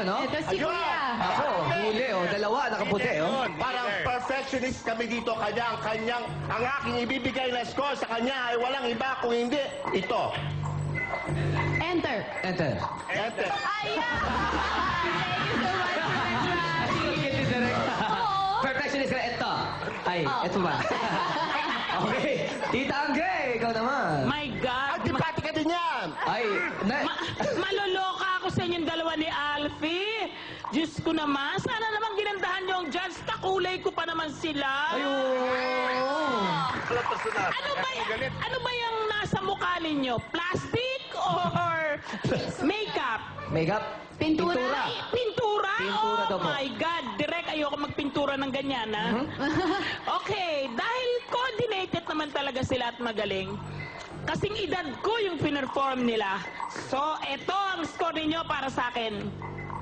Ayun, no? Ito si Kuya. Ako, huli, oh. Dalawa, nakaputi, oh. Parang perfectionist kami dito. Ang aking ibibigay na score sa kanya ay walang iba kung hindi ito. Enter. Enter. Enter. Ayan! Thank you so much, Oo. Perfectionist ka, ito. Ay, ito ba? Okay. Tita Angge, ikaw naman. My God! Antipati ka din yan. Ay, Maloloka ako sa inyong dalawa ni Alfie. Diyos ko naman, sana naman ginandahan niyo ang judge. Kakulay ko pa naman sila. Ano ba yung nasa mukha ninyo? Plastic or makeup? Makeup? Pintura. Pintura? Pintura daw Oh po. my God! Direk, ayoko magpintura ng ganyan, ha? Okay, dahil coordinated naman talaga sila at magaling, kasing edad ko yung pinerform nila. So, eto ang score ninyo para sa akin.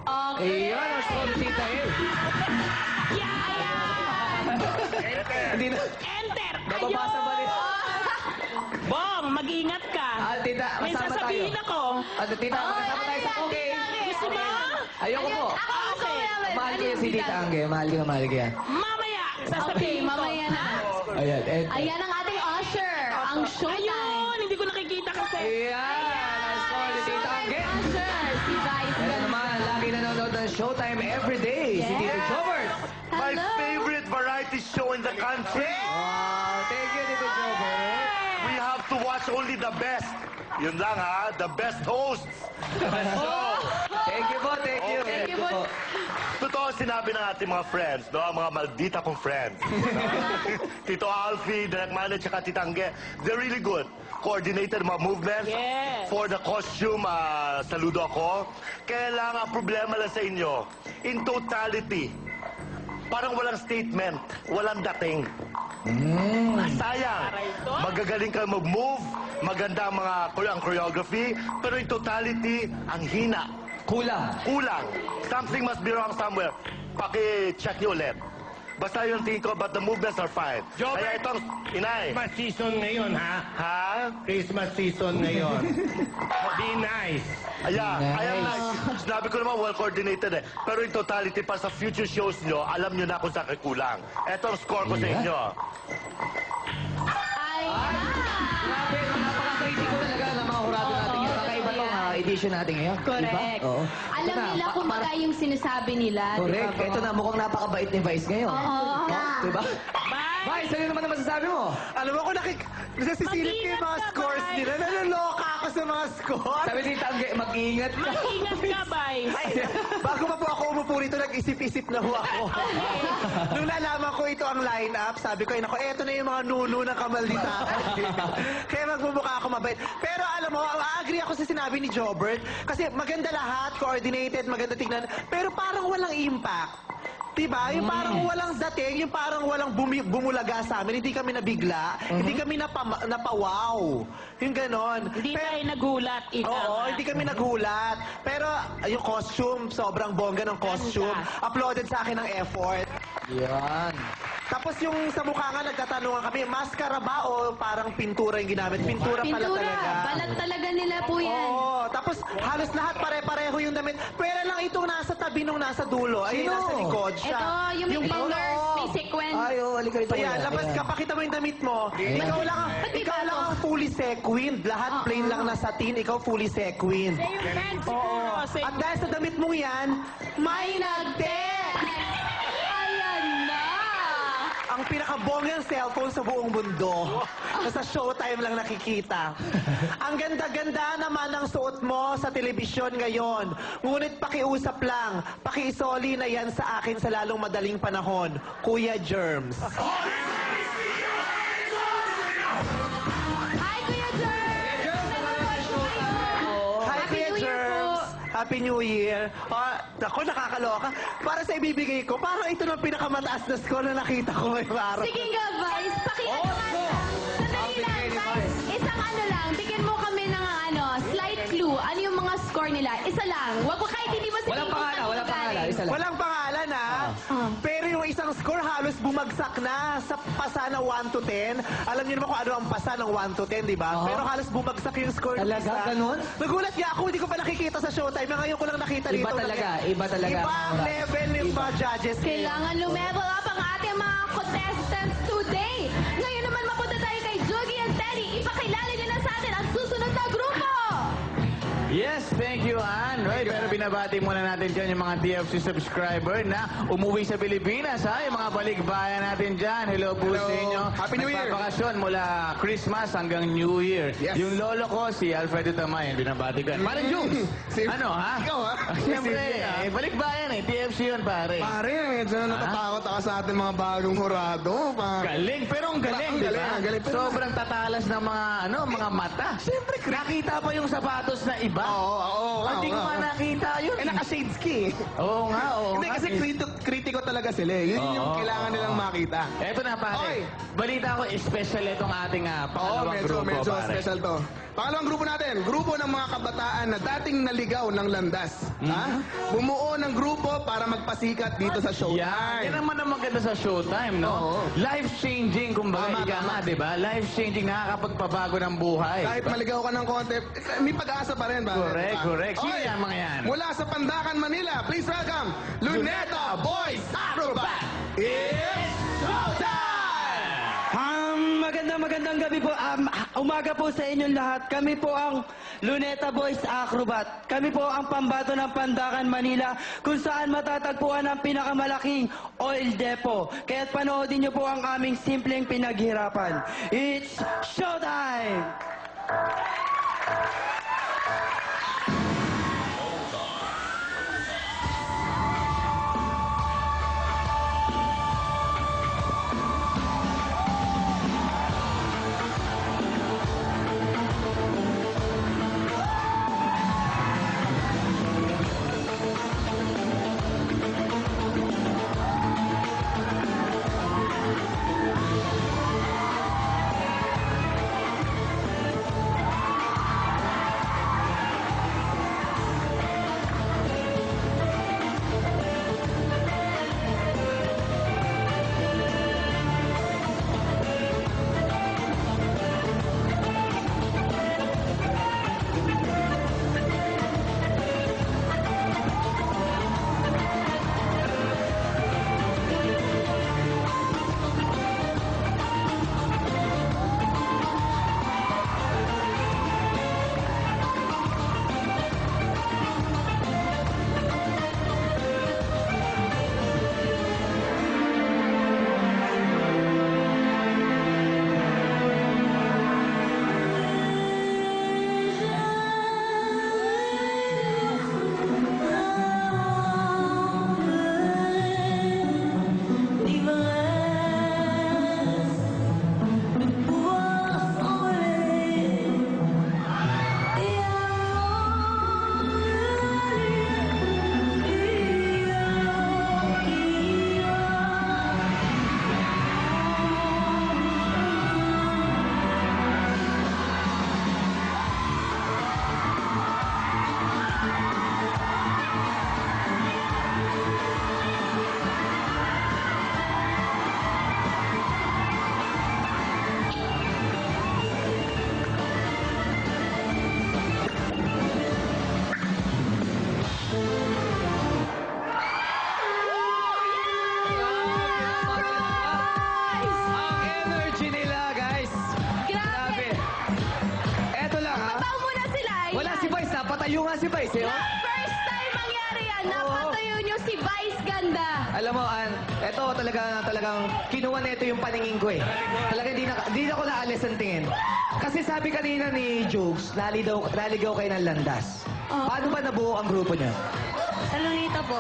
Okay. Ayan, ang score ni Tita El. Hindi na. Enter! Nababasa ba nito? Bong, mag-ingat ka. Tita, May kasama tayo. sasabihin ako. Tita, kasama tayo sa okay. Gusto mo? Ayoko po. Okay. Mahal ko yan si Tita Angge. Mahal ko yan. Mamaya, Okay, sasabihin ko. mamaya na. Ayan, Ayan ang ating usher. Ang showtime. Ayun, hindi ko nakikita kasi. Ayan, ang score ni Tita Angge. Usher, si Vice. Kaya naman, lagi nanonood ng Showtime everyday. Si Tita Yes. Jobert. My Hello. favorite variety show in the country. Wow, thank you, Tita Jobert. We have to watch only the best. Yun lang ha, the best hosts. Thank you po, thank you. Thank you po. Totoo sinabi ng ating mga friends, no? Ang mga maldita kong friends. Tito Alfie, Direk Mano, tsaka Tita Angge, they're really good. Coordinated mga movements. Yes. For the costume, saludo ako. Kaya lang, ang problema lang sa inyo, in totality, parang walang statement, walang dating. Sayang. Magagaling kayo mag-move, maganda ang choreography, pero in totality, ang hina. Kulang. Kulang. Something must be wrong somewhere. Paki-check niyo ulit. Basta yung tingin ko, but the movements are fine. Jobert! Kaya itong, inay. Christmas season ngayon, ha? Ha? Christmas season ngayon. Be nice. Ayan, Nice. ayan na. Sinabi ko naman, well-coordinated eh. Pero in totality, pa sa future shows nyo, alam nyo na kung saan kayo kulang. Eto ang score ko sa inyo. Grabe, napaka-critical talaga ng mga hurado natin yun. Kakaiba tong edition natin ngayon. Correct. Diba? Oo. Alam Ito na, nila kung baga yung sinasabi nila. Correct. Diba, Ito na, mukhang napakabait ni Vice ngayon. Oo. Diba? Bye! Vice, ano naman ang masasabi mo? Alam mo, kung nasisilip ko yung mga Mag-ingat ka, scores bye. nila, naloloka ako sa mga scores. Sabi ni Tangge, mag-iingat ka. Mag-ingat ka, bye! Bago pa po ako umupo rito, nag-isip-isip na ho ako. Nung nalaman ko ito ang line-up, sabi ko, nako, eto na yung mga nuno ng kamaldita. Kaya magmumukha ako mabait. Pero alam mo, agree ako sa sinabi ni Jobert, kasi maganda lahat, coordinated, maganda tignan, pero parang walang impact. Diba? Yung parang walang dating, yung parang walang bumulaga sa amin. Hindi kami nabigla, hindi kami napawaw. Yung ganon. Hindi Pero- tayo nagulat, ika. Oo, hindi kami nagulat. Pero yung costume, sobrang bongga ng costume. Uploaded sa akin ng effort. Yan. Tapos yung sa mukha nga, nagtatanungan kami, maskara ba o parang pintura yung ginamit? Pintura pala Pintura. talaga. Balat talaga nila po yan. Oo, tapos halos lahat pare-pareho yung damit. Pero lang itong nasa tabi nung nasa dulo, ay Sino? nasa likod siya. Ito, yung may fingers, may sequence. Ay, oh, halika rito. Ayan, kuya. labas Ayan. ka, pakita mo yung damit mo. Ikaw lang, Ba't may ikaw lang bago? ang fully sequined. Lahat plain lang na satin, ikaw fully sequined. Sa yung pants, Oo. siguro. Sa At dahil sa damit mong yan, may nagtext! Ayan na! Ang pinakabonggang cellphone sa buong mundo. Sa Showtime lang nakikita. Ang ganda-ganda naman ng suot mo sa telebisyon ngayon. Ngunit pakiusap lang, pakiisoli na yan sa akin sa lalong madaling panahon. Kuya Germs. Hi, Kuya Jerm! Nanonood po kayo. Hi, Happy Kuya New Year Germs. po. Happy New Year. Ako, nakakaloka. Para sa ibibigay ko, parang ito na pinakamataas na score na nakita ko ngayong araw. Sige nga, Vice. Pakiano nga lang. Sandali lang, Vice. Isang ano lang. Bigyan mo kami ng slight clue. Ano yung mga score score nila. Isa lang. Wag mo kahit hindi mo sabihin Walang kung pangalan, saan walang galing. pangalan. Isa lang. Walang pangalan, ha? Pero yung isang score halos bumagsak na sa pasa na 1 to 10. Alam niyo naman kung ano ang pasa ng 1 to 10, di ba? Oo. Pero halos bumagsak yung score ng Talaga? isa. Ganun? Nagulat nga ako, hindi ko pa nakikita sa Showtime. Ngayon ko lang nakita Iba dito. talaga, iba talaga. Iba ang level ng mga judges. Kailangan lumevel up ang ating mga contestants today. Ngayon naman mapunta tayo kay Jogi and Teddy. Ipakilala niyo na sa atin ang susunod na grupo. Yes, thank you, Ann. Right, pero binabati muna natin dyan yung mga TFC subscriber na umuwi sa Pilipinas, ha? Yung mga balikbayan natin dyan. Hello po sa inyo. Happy New Year. Nagpapakasyon mula Christmas hanggang New Year. Yes. Yung lolo ko, si Alfredo Tamayan, binabati ko. Parang Jukes. Si- Ano, ha? Ikaw, ha? Siyempre, balikbayan eh. TFC yun, pare. Pare, medyo natatakot ako sa ating mga bagong hurado. Galing, pero ang galing, Ang di galing, ba? ang galing. Pero- Sobrang tatalas ng mga mata. Siyempre, nakita pa yung sapatos na iba. Oo. Hindi ko nga nakita yun. Eh, naka-shades ki. Oo nga, oo Hindi, nga. kasi kritiko talaga sila eh. Yun yung Oo, kailangan oo. nilang makita. Eto na, pare. Oy. Balita ko, special itong ating Oo, pangalawang grupo, medyo pare. special to. Pangalawang grupo natin, grupo ng mga kabataan na dating naligaw ng landas. Ha? Bumuo ng grupo para magpasikat dito sa Showtime. Yan naman ang maganda sa Showtime, no? Oo. Life-changing, kumbaga, Tama, ika tama. nga, di ba? Life-changing, nakakapagpabago ng buhay. Kahit maligaw ka ng konti, may pag-asa pa rin. Correct. Sino Oy, yan, mga yan? Mula sa Pandakan, Manila, please welcome, Luneta Boys Acrobat! It's showtime! Magandang gabi po. Umaga po sa inyong lahat. Kami po ang Luneta Boys Acrobat. Kami po ang pambato ng Pandakan, Manila, kung saan matatagpuan ang pinakamalaking oil depot. Kaya't panoodin niyo po ang aming simpleng pinaghirapan. It's showtime! Ang energy nila, guys. Grabe. Eto lang, ha? Pataw muna sila. Wala Ayan. si Vice, ha? Patayo nga si Vice, eh. oh. First time mangyari yan. Oo. Napatayo niyo si Vice Ganda. Alam mo, Ann, eto talagang kinuha nito yung paningin ko, eh. Talagang di na ko naalis ang tingin. Kasi sabi kanina ni Jokes, naligaw kayo ng landas. Oo. Paano ba nabuo ang grupo niya? Sa Lunita po.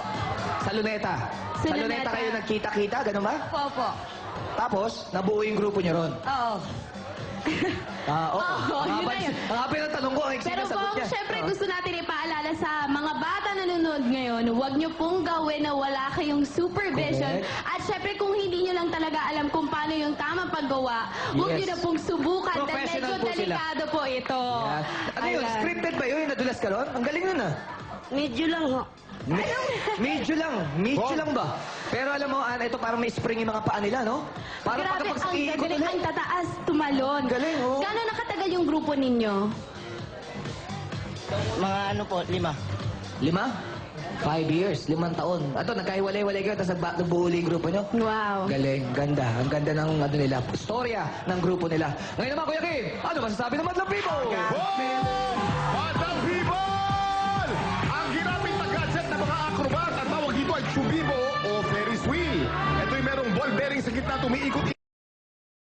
Sa Luneta. Sa Sa Luneta Luneta. kayo nagkita-kita, ganun ba? Opo. Tapos, nabuo yung grupo niyo ron. Oo. Oo. Oo, yun na yun. Ang haba ng tanong ko, ang Pero sinasagot kung niya. syempre gusto natin ipaalala sa mga bata na nanonood ngayon, huwag nyo pong gawin na wala kayong supervision. Correct. At syempre kung hindi nyo lang talaga alam kung paano yung tamang paggawa, huwag Yes. nyo na pong subukan dahil medyo Professional po sila. delikado po ito. Yan. Ano yun? Ayan. Scripted ba yun? Nadulas ka ron? Ang galing nun ah. Medyo lang ho. Medyo lang ba? Pero alam mo, Ann, ito parang may spring yung mga paa nila, no? Parang Grabe, pagkapag sa ang iikot gagaling, ulit. ang tataas, tumalon. Galing, oh. Gano'n nakatagal yung grupo ninyo? Mga ano po, 5. 5 years, 5 taon. Ato, nagkahiwalay-walay kayo, tapos nagbuo ulit yung grupo nyo. Wow. Galing, ganda. Ang ganda ng ano nila, storya ng grupo nila. Ngayon naman, Kuya Kim, ano masasabi ng Madlang People? Madlang People! Ang ginamit na gadget ng mga acrobat at tawag dito ay Chubibo o Ferris wheel. Ito'y merong ball bearing sa gitna tumiikot